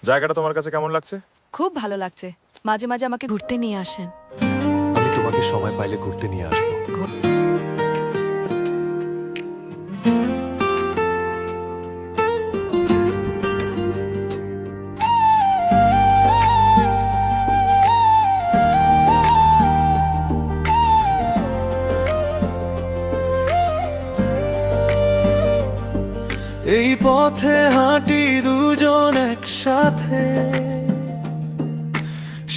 জায়গাটা তোমার কাছে কেমন লাগছে? খুব ভালো লাগছে। মাঝে মাঝে আমাকে ঘুরতে নিয়ে আসেন। আমি তোমাকে সময় পাইলে ঘুরতে নিয়ে আসবো। এই পথে হাঁটি দুজন একসাথে,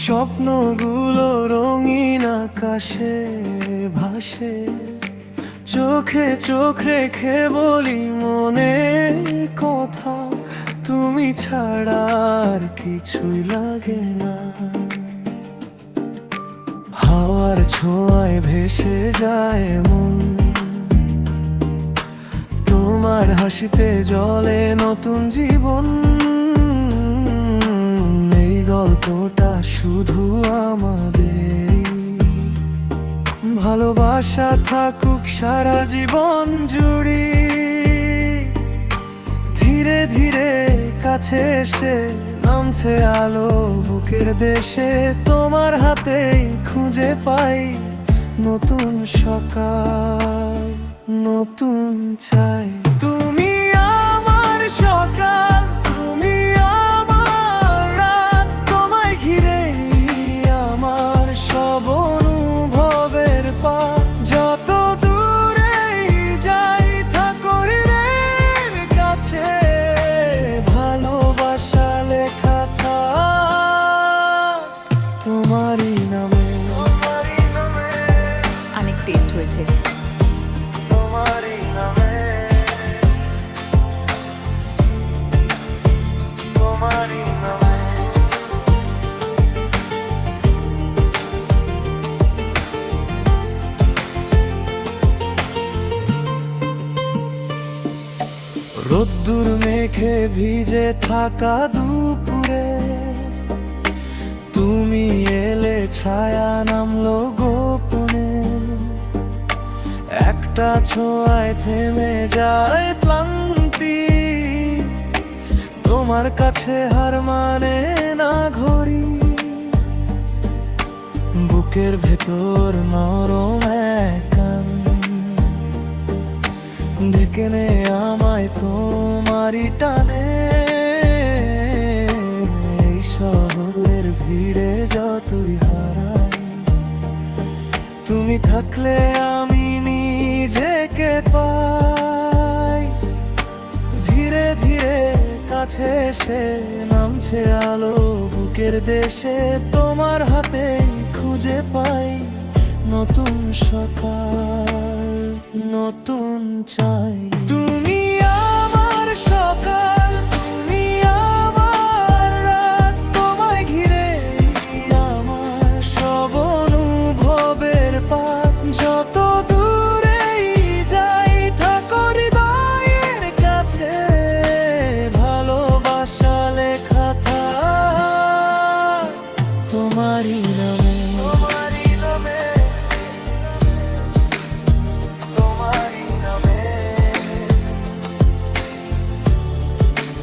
স্বপ্নগুলো রঙিন আকাশে ভাসে। চোখে চোখ রেখে বলি মনের কথা, তুমি ছাড়া আর কিছুই লাগে না। হাওয়ার ছোঁয়ায় ভেসে যায় মন, তোমার হাসিতে জ্বলে নতুন জীবন। এই গল্পটা শুধু আমাদের, ভালোবাসা থাকুক সারা জীবন জুড়ে। ধীরে ধীরে কাছে এসে নামছে আলো বুকের দেশে, তোমার হাতে খুঁজে পাই নতুন সকাল, নতুন চাই। তুমি আমার সকাল, তুমি আমার রাত, তোমায় ঘিরে আমার সব অনুভবের পার। যত দূরেই যাই থাকো হৃদয়ের কাছে, ভালোবাসা লেখা থাক তোমারই নামে। অনেক টেস্ট হয়েছে। তোমারই নামে, তোমারই নামে। রোদ্দুর মেঘে ভিজে থাকা দুপুরে, তুমি এলে ছায়া নামলো গোপনে। একটা ছোঁয়ায় থেমে যায় ক্লান্তি, তোমার কাছে হার মানে না ঘড়ি। বুকের ভেতর নরম একান ডেকে নে আমায় তোমারই টানে। এই শহরের ভিড়ে যতই হারাই, তুমি থাকলে আমি নিজেকে পাই। ধীরে ধীরে কাছে এসে নামছে আলো বুকের দেশে, তোমার হাতে খুঁজে পাই নতুন সকাল, নতুন চাই। তুমি আমার সকাল, তুমি আমার রাত, তোমায় ঘিরে আমার সব অনুভবের পার। যত দূরেই যাই থাকো হৃদয়ের কাছে, ভালোবাসা লেখা থাক তোমারই নামে।